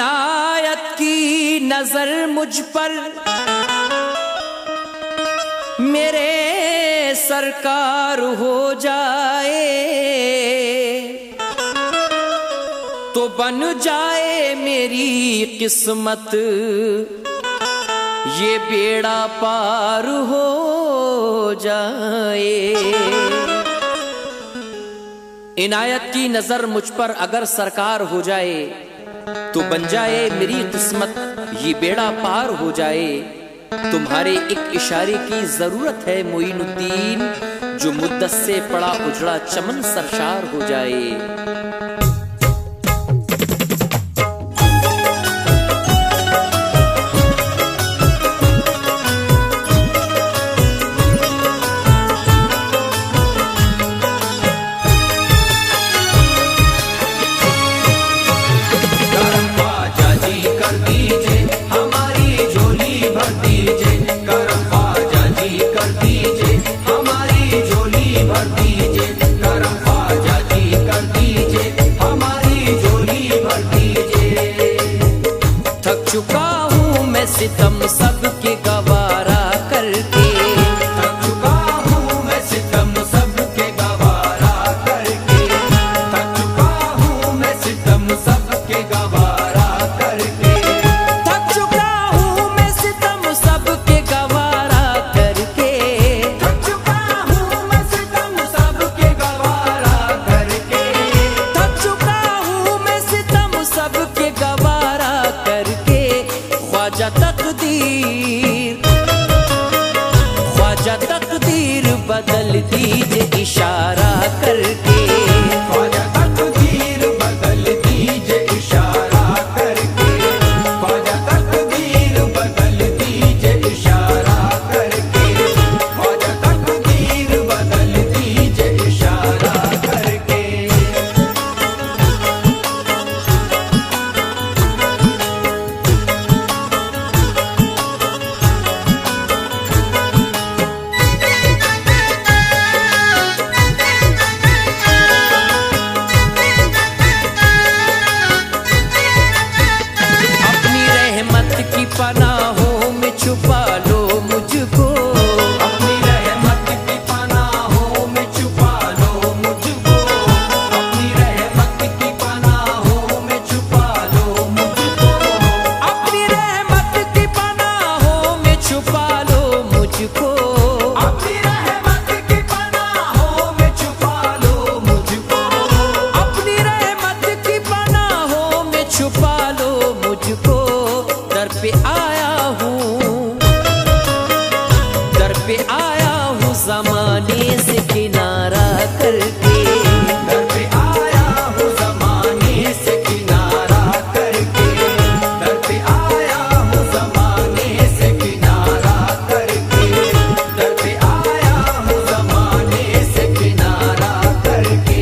इनायत की नजर मुझ पर मेरे सरकार हो जाए तो बन जाए मेरी किस्मत, ये बेड़ा पार हो जाए। इनायत की नजर मुझ पर अगर सरकार हो जाए तो बन जाए मेरी किस्मत, ये बेड़ा पार हो जाए। तुम्हारे एक इशारे की जरूरत है मोइनुद्दीन, जो मुद्दत से पड़ा उजड़ा चमन सरशार हो जाए। चुका हूँ मैं सितम सबके गवारा करके, थक चुका हूँ मैं सितम सबके गवारा करके, थक चुका हूँ मैं सितम सबके गवारा करके, थक चुका हूँ मैं सितम सबके गवारा करके, थक चुका हूँ मैं सितम सबके गवारा करके, थक चुका हूँ मैं सितम सबके गवारा करके। ख्वाजा तकदीर बदल दीजिए इशारा करके, ख्वाजा तकदीर बदल दीजिए इशारा करके, ख्वाजा तकदीर बदल दीजिए इशारा करके, ख्वाजा तकदीर बदल दीजिए इशारा करके। पनाहों में छुपा लो मुझको, अपनी रहमत की पनाहों में छुपा लो मुझको, अपनी रहमत की पनाहों में छुपा लो मुझको, अपनी रहमत की पनाहों में छुपा लो मुझको, अपनी रहमत की पनाहों में छुपा लो मुझको, अपनी रहमत की पनाहों में छुपा लो मुझको। दर पे आया हूँ ज़माने से किनारा करके, दर पे आया हूँ ज़माने से किनारा करके, दर पे आया हूँ ज़माने से किनारा करके, दर पे आया हूँ ज़माने से किनारा करके।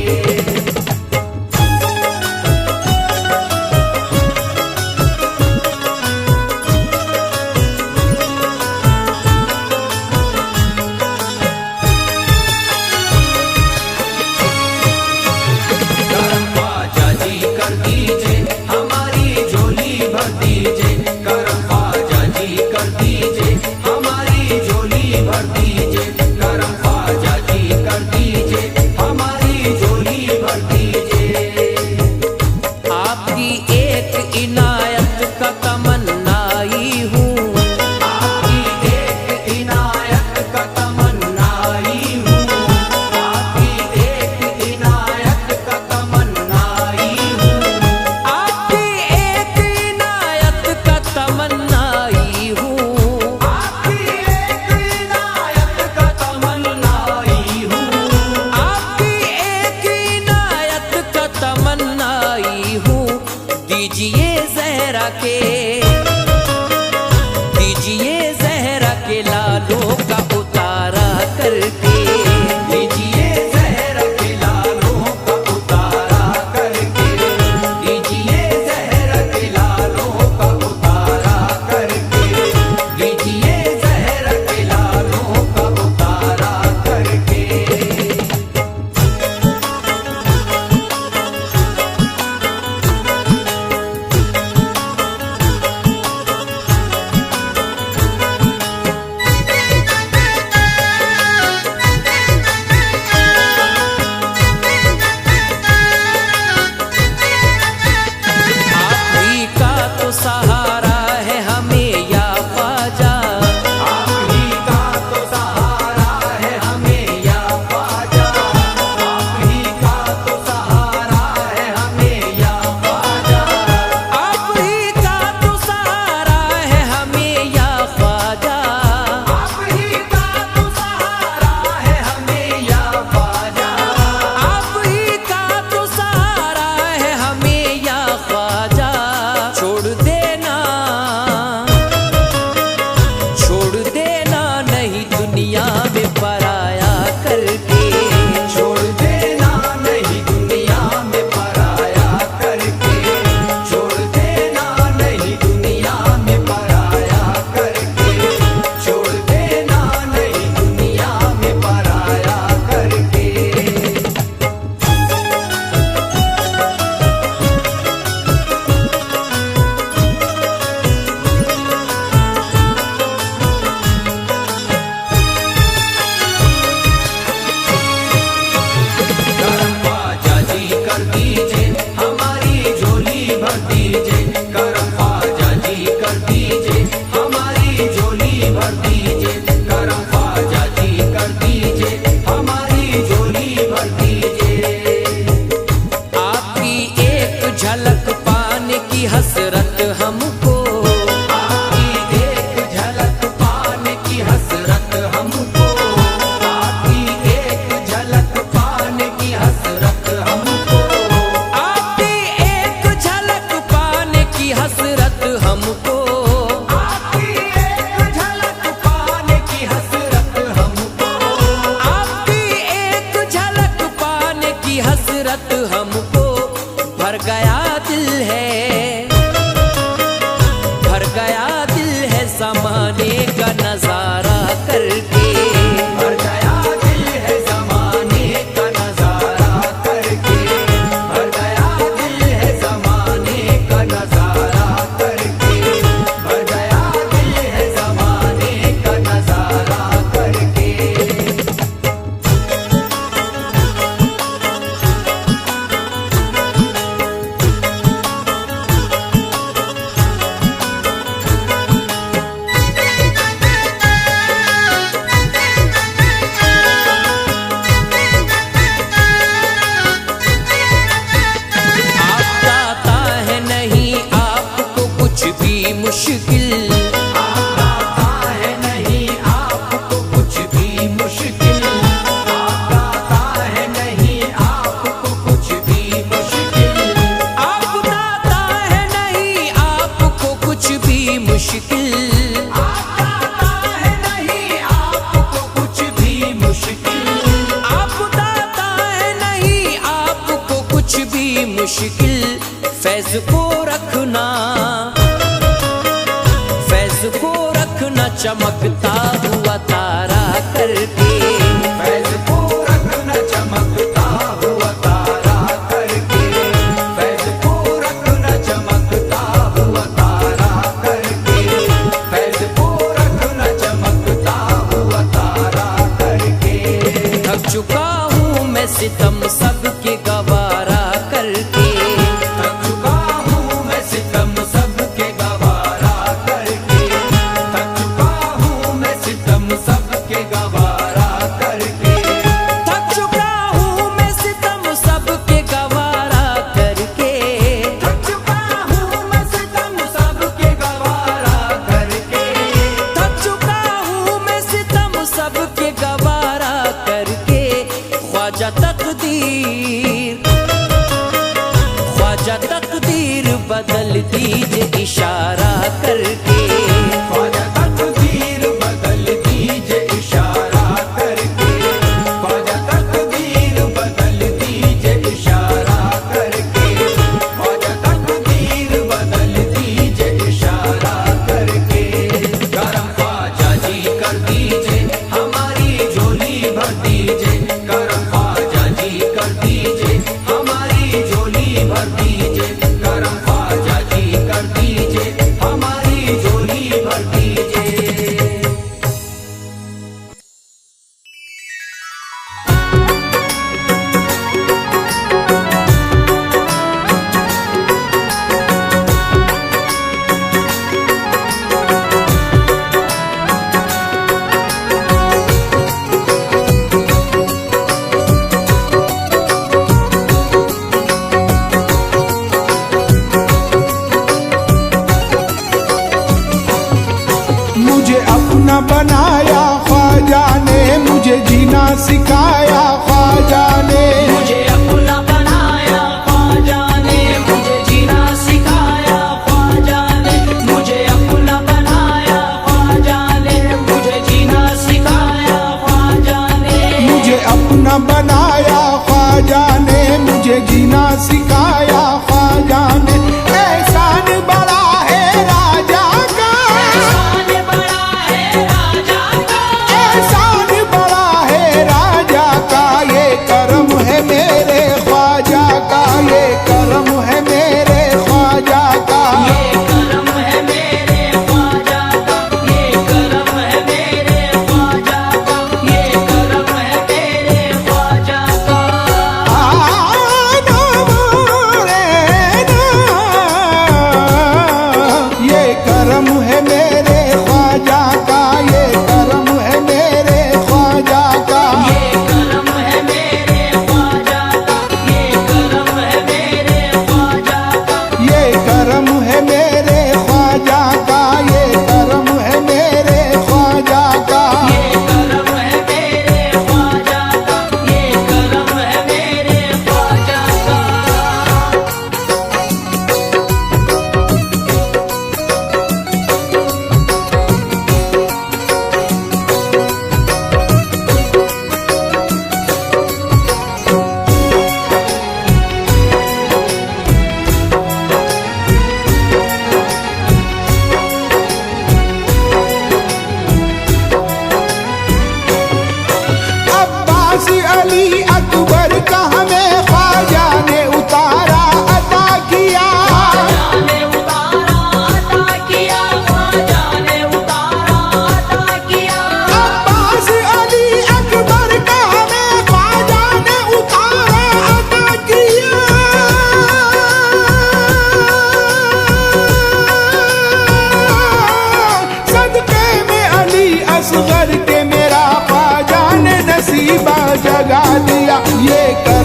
दीजिए ज़हरा के लालों का उतारा करके, दीजिए ज़हरा के लालों का उतारा करके, दीजिए ज़हरा के लालों का उतारा करके, दीजिए ज़हरा के लालों का उतारा करके। हसरत हमको, आपकी एक झलक पाने की हसरत हमको, आपकी एक झलक पाने की हसरत हमको। भर गया दिल है, भर गया दिल है ज़माने का नजारा करके, भर गया दिल है ज़माने का नजारा करके, भर गया दिल है ज़माने का नजारा करके, भर गया दिल है ज़माने का नजारा करके। आता है नहीं आपको कुछ भी मुश्किल, आता है नहीं आपको कुछ भी मुश्किल, आता है नहीं आपको कुछ भी मुश्किल, आपदा है नहीं आपको कुछ भी मुश्किल, आता है नहीं आपको कुछ भी मुश्किल, आपदा है नहीं आपको कुछ भी मुश्किल। फैज को रखना, फैज को रखना चमकता हुआ तारा करके, फैज़ को रखना चमकता हुआ तारा करके, फैज़ को रखना चमकता हुआ तारा करके, फैज़ को रखना चमकता हुआ तारा करके। थक चुका हूँ मैं सितम सबके गवारा करके, थक चुका हूँ मैं सितम सबके गवारा करके, थक चुका हूँ मैं सितम सबके गवारा करके, थक चुका हूँ मैं सितम सबके गवारा करके, थक चुका हूँ मैं सितम सबके गवारा करके, थक चुका हूँ मैं सितम सबके गवारा करके। ख्वाजा तकदीर, ख्वाजा तकदीर बदल दीजिए इशारा करके, ख्वाजा तकदीर बदल दीजिए इशारा करके, ख्वाजा तकदीर बदल दीजिए इशारा करके, ख्वाजा तकदीर बदल दीजिए इशारा करके। करम ख्वाजा जी कर दीजिए हमारी झोली भर दीजिए, करम ख्वाजा जी कर दीजिए हमारी झोली भर दीजिए, करम ख्वाजा जी कर दीजिए हमारी झोली भर दीजिए। मुझे अपना बनाया ख्वाजा ने, मुझे जीना सिखाया ख्वाजा ने, मुझे अपना बनाया ख्वाजा ने, मुझे जीना सिखाया ख्वाजा ने, मुझे अपना बनाया ख्वाजा ने, मुझे जीना सिखाया ख्वाजा ने, मुझे अपना बनाया ख्वाजा ने, मुझे जीना सिखाया ख्वाजा ने। एहसान बड़ा है राजा का, एहसान बड़ा है राजा का, एहसान बड़ा है राजा का, ये करम है मेरे ख्वाजा का, ये करम है मेरे ख्वाजा का। ये करम है मेरे ख्वाजा का, ये करम है मेरे ख्वाजा का, ये करम है मेरे ख्वाजा का। नाम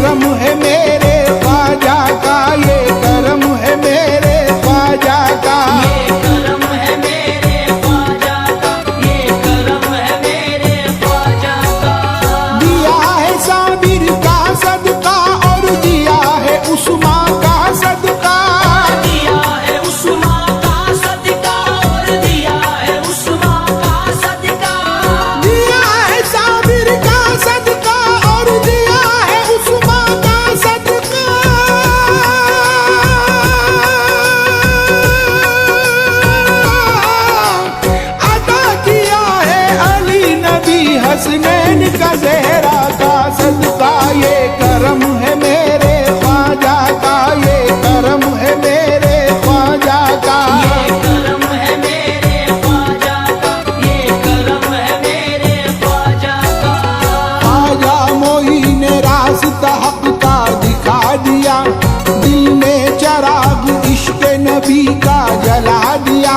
करम है मेरे ख्वाजा का, ये करम है मेरे ख्वाजा का। ये करम है मेरे ख्वाजा का, ये करम है मेरे ख्वाजा का। दिया है साबिर का सदका और दिया है उस्मा का सदका। दिया है उस्मा का सदका और दिया है उस्मा का सदका। दिया है साबिर का सदका और दिया है उस्मा का सदका। अदा किया है अली नबी हसनैन का ज़हरा का सदका। ये करम है मेरे ख्वाजा का, ये करम है मेरे ख्वाजा का। ये करम है मेरे ख्वाजा का, ये करम है मेरे ख्वाजा का। ख्वाजा मोई ने रास्ता हक का दिखा दिया, दिल में चराग इश्क नबी का जला दिया।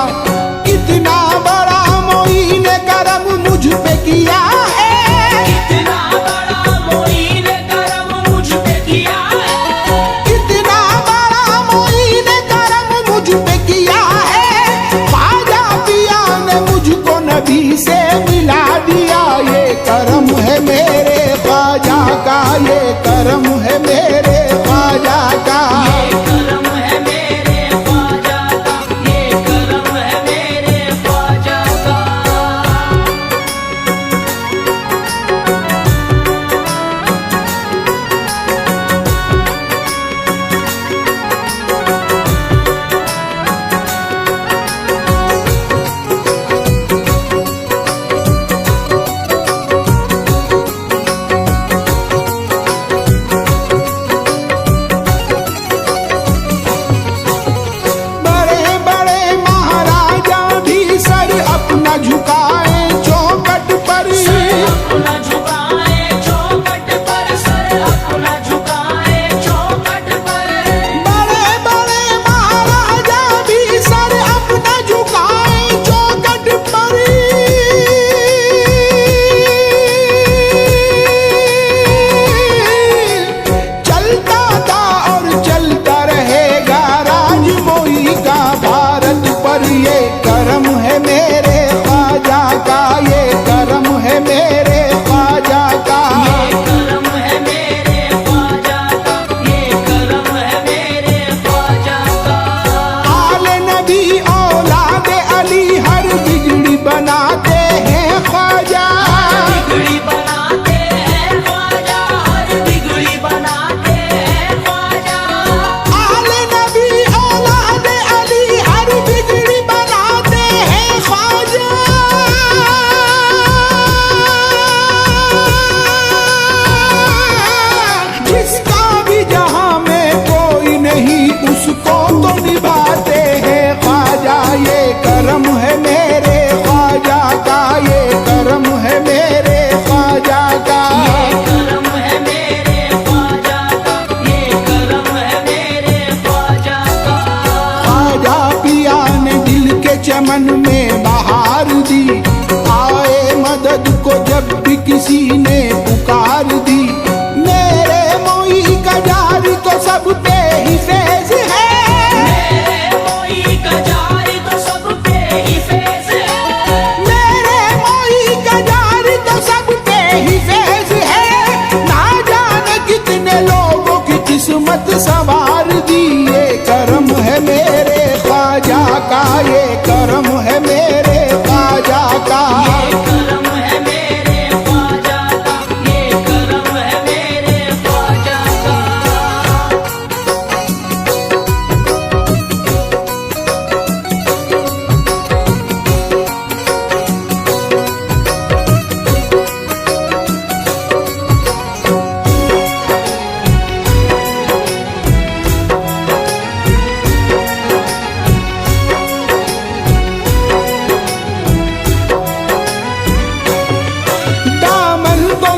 कितना बड़ा मोई ने करम मुझ पे किया है, कितना बड़ा मोइन करम मुझ पे किया है। कितना बड़ा मोई ने करम मुझ पे किया है। ख्वाजा पिया ने मुझको नबी से मिला दिया। ये करम है मेरे ख्वाजा का, ये करम है मेरे ख्वाजा का। ये करम है मेरे ख्वाजा का, ये करम है मेरे ख्वाजा का। बड़े बड़े महाराजा भी सर अपना झुकाए चौखट पर। सर अपना झुकाए चौखट पर, सर अपना झुकाए चौखट पर। बड़े बड़े महाराजा भी सर अपना झुकाए चौखट पर। चलता था और चलता रहेगा राज मोई का भारत पर। ये करम है मेरे ख्वाजा का, ये करम है मेरे ख्वाजा का। ये करम है मेरे ख्वाजा का, ये करम है मेरे ख्वाजा का। आले नबी औलाद अली हर बिगड़ी बनाते हैं ख्वाजा। बिगड़ी बनाते हैं ख्वाजा, हर बिगड़ी बनाते हैं ख्वाजा। आले नबी औलाद अली हर बिगड़ी बनाते हैं ख्वाजा। जिसका भी जहां में कोई नहीं उसको तो निभाते हैं ख्वाजा। ये करम है मेरे ख्वाजा का, ये करम है मेरे ख्वाजा का। ये करम है मेरे ख्वाजा का, ये करम है मेरे ख्वाजा का। ख्वाजा पिया ने दिल के चमन में बहार दी, आए मदद को जब भी किसी ने पुकार दी। मेरे मोई का जारी तो सब पे ही फैज है। मेरे मोई का जारी तो सब पे ही फैज है। मेरे मोई का जारी तो सब पे ही फैज है। ना जाने कितने लोगों की किस्मत संवार दी। ये करम है मेरे ख्वाजा का, ये करम है मेरे ख्वाजा का। ये करम है मेरे ख्वाजा का, ये करम है मेरे ख्वाजा का।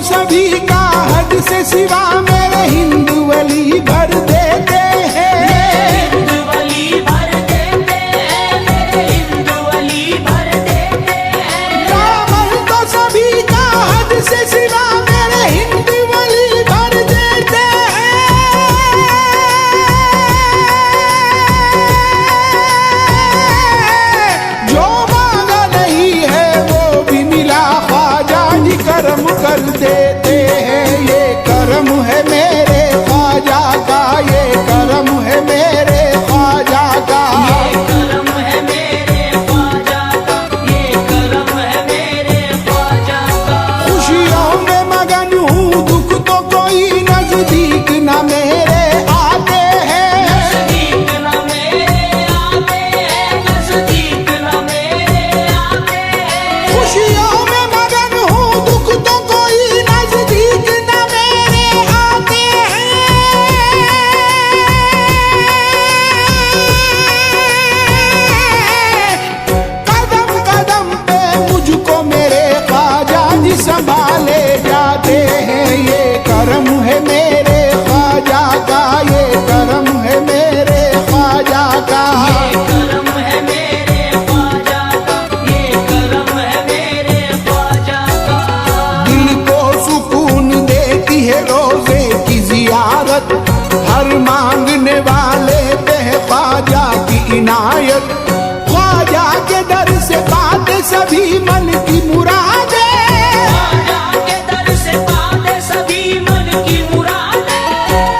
सभी का हद से सिवा मेरे हिंदू वली भर देते हैं। हिंदू वली भर देते हैं, मेरे हिंदू वली भर देते हैं। दामन तो सभी का हद से सिवा मेरे हिंदू वली भर देते हैं। के दर से पाते सभी मन की मुरादे, ख्वाजा के दर से पाते सभी मन की मुरादे,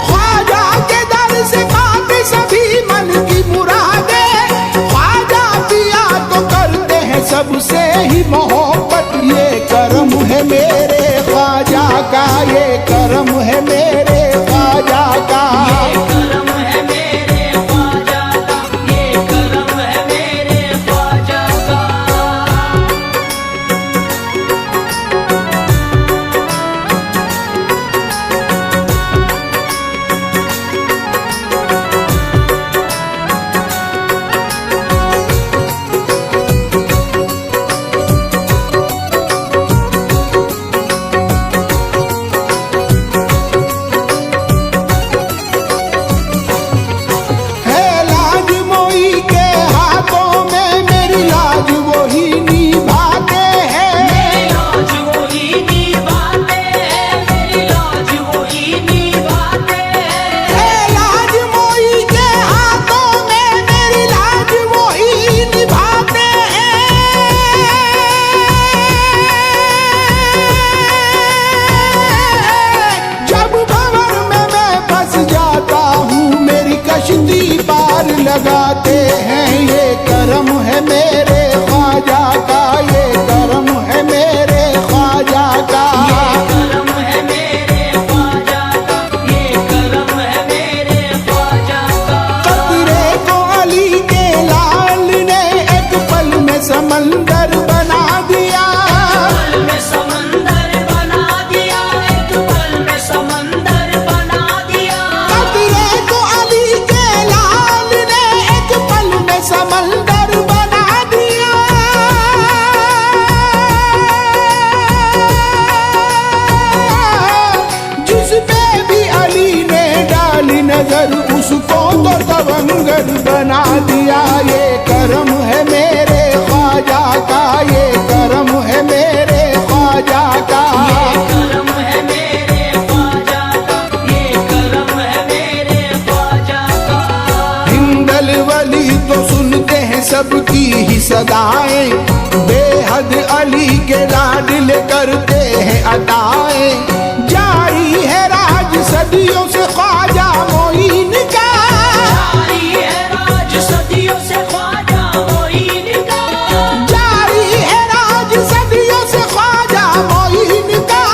ख्वाजा के दर से पाते सभी मन की मुरादे। ख्वाजा पिया तो करते हैं सबसे ही मोहब्बत, ये करम है मेरे ख्वाजा का, ये करम है मेरे ख्वाजा का। करम है मेरे ख्वाजा का, ये करम है मेरे ख्वाजा का। है लाज मोई के हाथों में मेरी लाज वही निभाते हैं, मेरी लाज वही निभाते हैं, मेरी लाज वही निभाते हैं। है लाज मोई के हाथों में मेरी लाज वही निभाते हैं। जब भंवर में मैं फंस जाता हूँ मेरी कश्ती पार लगाते हैं, ये करम है मेरे ख्वाजा का, ये करम है मेरे ख्वाजा का। करम है मेरे ख्वाजा का, ये करम है मेरे ख्वाजा का। कतरे को अली के लाल ने एक पल में समंदर बना दिया, पल में समंदर बना दिया, एक पल में समंदर बना दिया। कतरे को अली के लाल ने एक पल में समंदर बना दिया। जिस पे भी अली ने डाली नजर उसको तो तवंगर बना दिया, ये करम है मेरे ख्वाजा का, ये करम है मेरे ख्वाजा का। करम है मेरे ख्वाजा का, ये करम है मेरे ख्वाजा का। हिंदल वली तो सुनते हैं सबकी ही सदाएं, बेहद अली के लाडले करते हैं अताएं। जारी है राज सदियों से ख्वाजा मोइन का, जारी है राज सदियों से ख्वाजा मोइन का। जारी है राज सदियों से ख्वाजा मोइन का।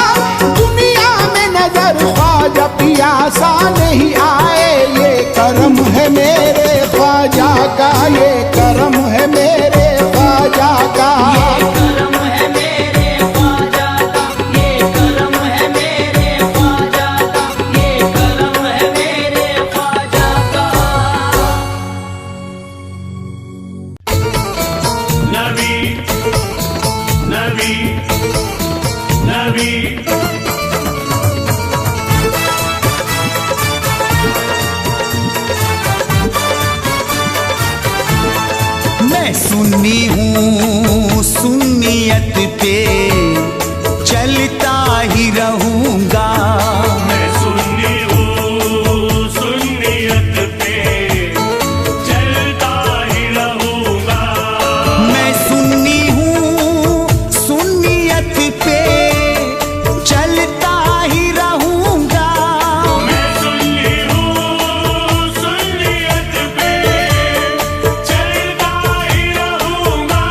दुनिया में नजर ख्वाजा पियासा नहीं आए, ये करम है मेरे ख्वाजा का, ये करम है मेरे ख्वाजा का। करम है मेरे ख्वाजा का, ये करम है मेरे ख्वाजा का, ये करम है मेरे ख्वाजा का। नबी नबी नबी मैं सुन्नी हूँ, सुन्नियत पे चलता ही रहूंगा। मैं सुन्नी हूँ, सुन्नियत पे चलता ही रहूंगा। मैं सुन्नी हूँ, सुन्नियत पे चलता ही रहूंगा। मैं सुन्नी हूँ, सुन्नियत पे चलता ही रहूंगा।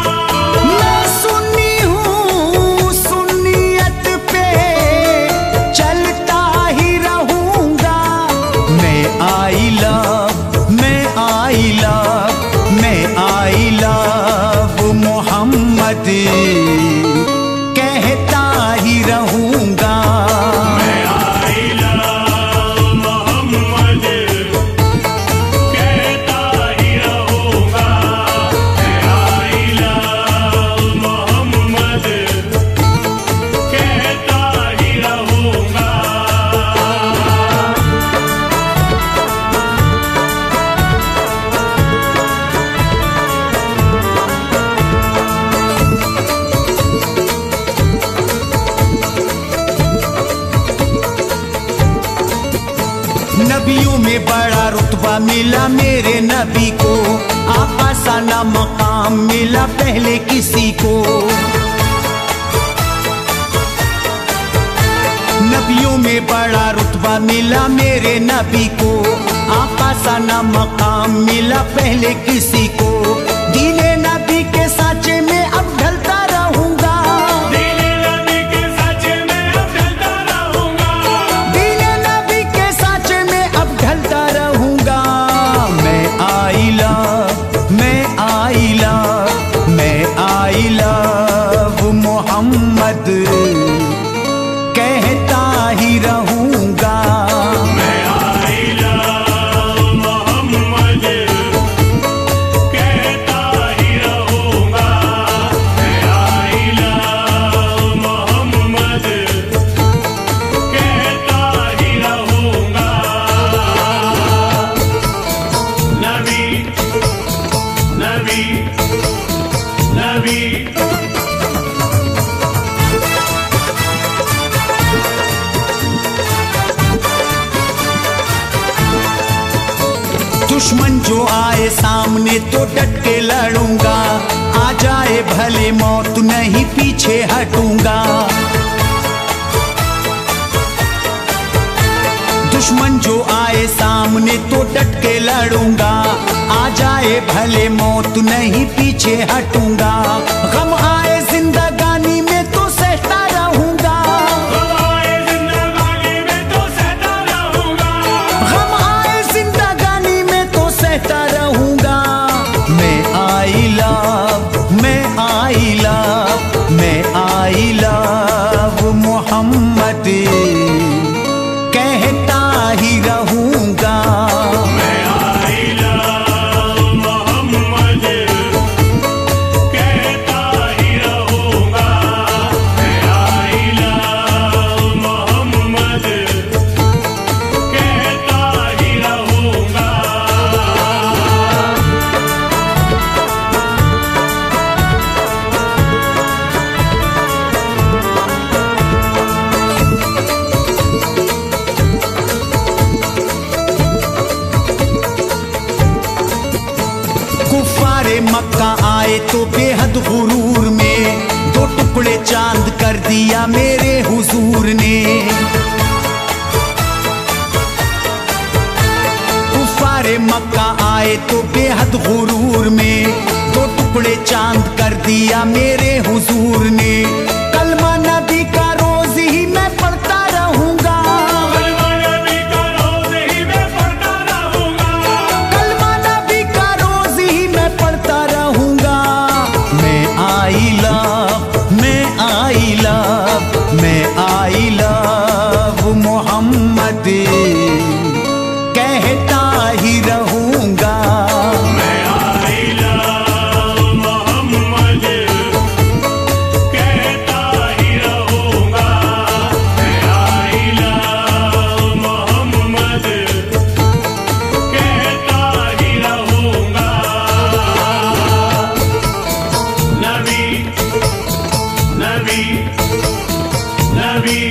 में बड़ा रुतबा मिला मेरे नबी को, आका सा ना मकाम मिला पहले किसी को। नबियों में बड़ा रुतबा मिला मेरे नबी को, आका सा ना मकाम मिला पहले किसी को। दीने नबी के साँचे में अब ढलता रहूंगा, दीने नबी के साँचे में अब ढलता रहूंगा, दीने नबी के साँचे में अब ढलता रहूंगा। मैं आई लव, मैं आई लव, मैं आई लव मोहम्मद कहता ही रहूंगा। मैं आई लव मोहम्मद कहता ही रहूंगा, मैं आई लव मोहम्मद कहता ही रहूंगा। नबी नबी नबी दुश्मन जो आए सामने तो डट के लड़ूंगा, आ जाए भले मौत नहीं पीछे हटूंगा। दुश्मन जो आए सामने तो डट के लड़ूंगा, आ जाए भले मौत नहीं पीछे हटूंगा। गम आए जिंदगानी में तो सहता रहूंगा, गम आए जिंदगानी में तो सहता रहूंगा, गम आए जिंदगानी में तो सहता रहूंगा। मैं आई लव, मैं आई लव, मैं आई लव मोहम्मद कहता ही रहूंगा। मैं आई लव मोहम्मद कहता ही रहूंगा, मैं आई लव मोहम्मद कहता ही रहूंगा। कुफ्फारे मक्का आए तो बेहद गुरूर में, दो टुकड़े चांद कर दिया मेरे हुजूर ने। कुफ्फारे मक्का आए तो बेहद गुरूर में, दो टुकड़े चांद कर दिया मेरे हुजूर ने। कलमा नबी का रोज ही मैं पढ़ता रहूंगा, कलमा नबी का रोज ही मैं पढ़ता रहूंगा, कलमा नबी का रोज ही मैं पढ़ता रहूंगा। मैं आई लव, मैं आई लव, मैं आई लव मोहम्मद कहता ही रहूंगा। मैं आई लव मोहम्मद कहता ही रहूंगा, मैं आई लव मोहम्मद कहता ही रहूंगा। नबी नबी नबी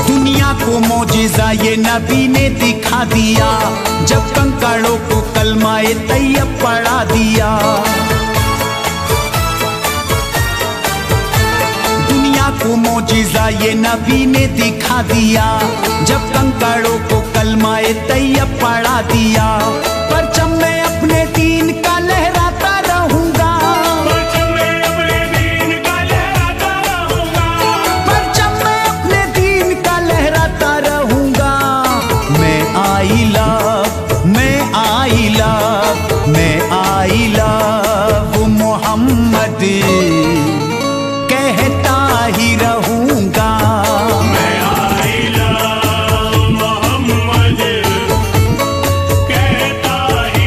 दुनिया को मौजिजा ये नबी ने दिखा दिया, जब कंकड़ों को कलमाए तैयब पढ़ा दिया। दुनिया को मौजिजा ये नबी ने दिखा दिया, जब कंकड़ों को कलमाए तैयब पढ़ा दिया। परचम मैं अपने दीन का लहराता रहूंगा, परचम मैं अपने दीन का लहराता रहूंगा, परचम मैं अपने दीन का लहराता रहूंगा। मैं आई लव, मैं आई लव, मैं आई लव मोहम्मद कहता ही रहूंगा। मैं आई लव मोहम्मद कहता ही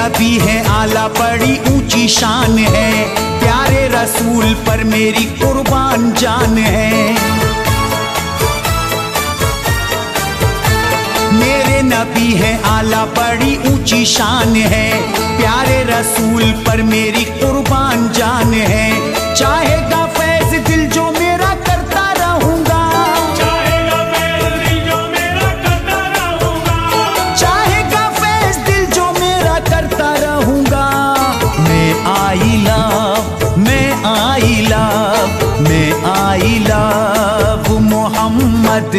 नबी है आला बड़ी ऊंची शान है, प्यारे रसूल पर मेरी कुर्बान जान है। मेरे नबी है आला बड़ी ऊंची शान है, प्यारे रसूल पर मेरी कुर्बान जान है। चाहेगा फैज दिल जो मेरा करता रहूंगा, चाहेगा फैज दिल जो मेरा करता रहूंगा, चाहेगा फैज दिल जो मेरा करता रहूंगा। मैं आई लव, मैं आई लव, मैं आई लव मोहम्मद।